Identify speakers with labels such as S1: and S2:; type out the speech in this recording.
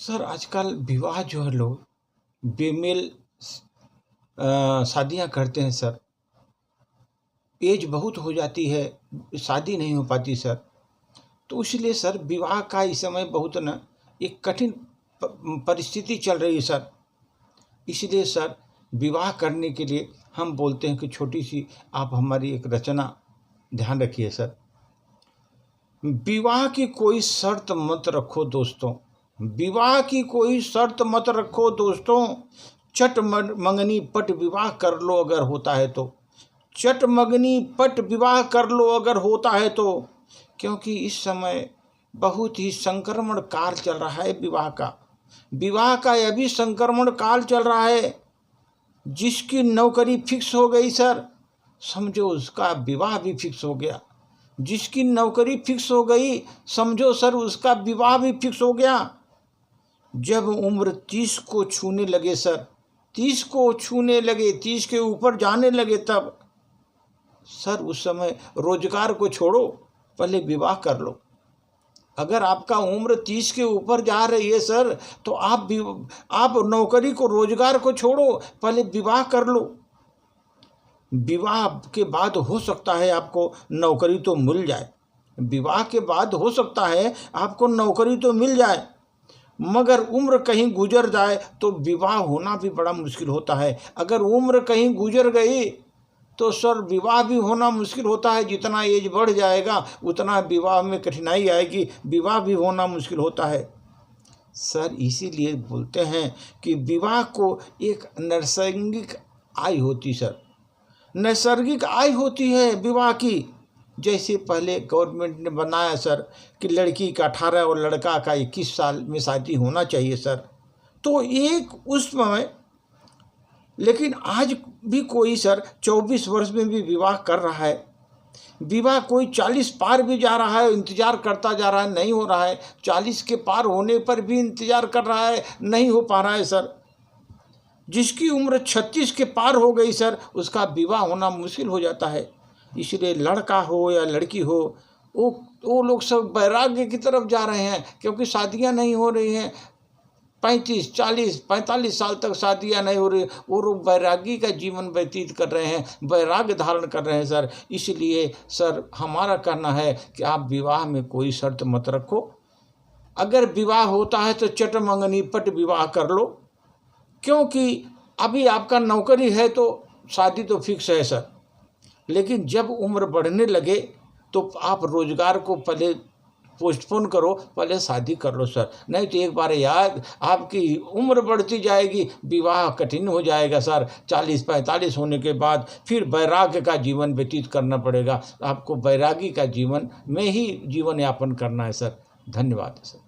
S1: Sir आजकल विवाह जो है लोग बेमेल शादियां करते हैं सर। एज बहुत हो जाती है, शादी नहीं हो पाती सर। तो इसलिए सर विवाह का इस समय बहुत न एक कठिन परिस्थिति चल रही है सर। इसलिए सर विवाह करने के लिए हम बोलते हैं कि छोटी सी आप हमारी एक रचना ध्यान रखिए सर। विवाह की कोई शर्त मत रखो दोस्तों, विवाह की कोई शर्त मत रखो दोस्तों। चट मंगनी पट विवाह कर लो अगर होता है तो, चट मंगनी पट विवाह कर लो अगर होता है तो। क्योंकि इस समय बहुत ही संक्रमण काल चल रहा है विवाह का अभी संक्रमण काल चल रहा है। जिसकी नौकरी फिक्स हो गई सर, समझो उसका विवाह भी फिक्स हो गया। जिसकी नौकरी फिक्स हो गई, समझो सर उसका विवाह भी फिक्स हो गया। जब उम्र 30 को छूने लगे सर, 30 को छूने लगे, 30 के ऊपर जाने लगे, तब सर उस समय रोजगार को छोड़ो, पहले विवाह कर लो। अगर आपका उम्र 30 के ऊपर जा रही है सर, तो आप नौकरी को, रोजगार को छोड़ो, पहले विवाह कर लो। विवाह के बाद हो सकता है आपको नौकरी तो मिल जाए, विवाह के बाद हो सकता है आपको नौकरी तो मिल जाए, मगर उम्र कहीं गुजर जाए तो विवाह होना भी बड़ा मुश्किल होता है। अगर उम्र कहीं गुजर गई तो सर विवाह भी होना मुश्किल होता है। जितना एज बढ़ जाएगा उतना विवाह में कठिनाई आएगी, विवाह भी होना मुश्किल होता है सर। इसीलिए बोलते हैं कि विवाह को एक नैसर्गिक आय होती सर, नैसर्गिक आय होती है विवाह की। जैसे पहले गवर्नमेंट ने बनाया सर कि लड़की का 18 और लड़का का 21 साल में शादी होना चाहिए सर, तो एक उस समय, लेकिन आज भी कोई सर 24 वर्ष में भी विवाह कर रहा है। विवाह कोई 40 पार भी जा रहा है, इंतजार करता जा रहा है, नहीं हो रहा है। 40 के पार होने पर भी इंतजार कर रहा है, नहीं हो पा रहा है सर। जिसकी उम्र 36 के पार हो गई सर, उसका विवाह होना मुश्किल हो जाता है। इसलिए लड़का हो या लड़की हो, वो लोग सब वैराग्य की तरफ जा रहे हैं, क्योंकि शादियां नहीं हो रही हैं। 35, 40, 45 साल तक शादियां नहीं हो रही, वो लोग वैरागी का जीवन व्यतीत कर रहे हैं, वैराग्य धारण कर रहे हैं सर। इसलिए सर हमारा कहना है कि आप विवाह में कोई शर्त मत रखो। अगर विवाह होता है तो चट मंगनी पट विवाह कर लो, क्योंकि अभी आपका नौकरी है तो शादी तो फिक्स है सर। लेकिन जब उम्र बढ़ने लगे तो आप रोजगार को पहले पोस्टपोन करो, पहले शादी कर लो सर। नहीं तो एक बार याद आपकी उम्र बढ़ती जाएगी, विवाह कठिन हो जाएगा सर। 40-45 होने के बाद फिर वैराग्य का जीवन व्यतीत करना पड़ेगा। आपको वैरागी का जीवन में ही जीवन यापन करना है सर। धन्यवाद सर।